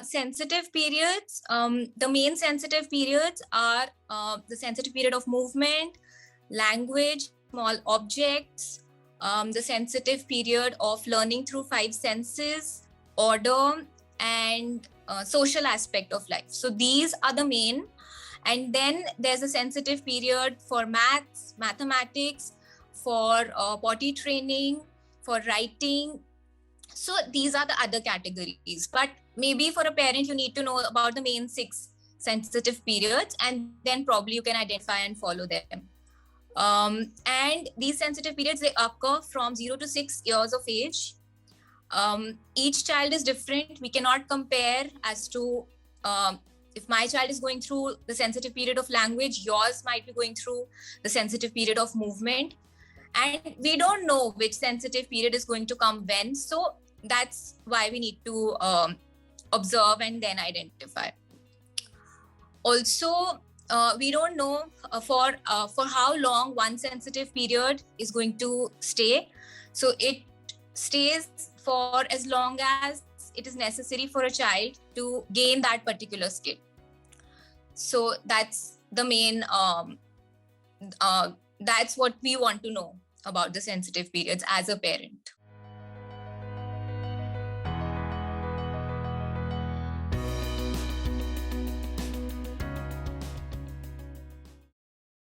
Sensitive periods, the main sensitive periods are the sensitive period of movement, language, small objects, the sensitive period of learning through five senses, order, and social aspect of life. So these are the main. And then there's a sensitive period for maths, mathematics, for potty training, for writing. So these are the other categories. But maybe for a parent, you need to know about the main 6 sensitive periods, and then probably you can identify and follow them. And these sensitive periods, they occur from 0 to 6 years of age. Each child is different. We cannot compare as to if my child is going through the sensitive period of language, yours might be going through the sensitive period of movement. And we don't know which sensitive period is going to come when. So that's why we need to observe and then identify. Also, we don't know for how long one sensitive period is going to stay. So it stays for as long as it is necessary for a child to gain that particular skill. So that's the main, that's what we want to know about the sensitive periods as a parent.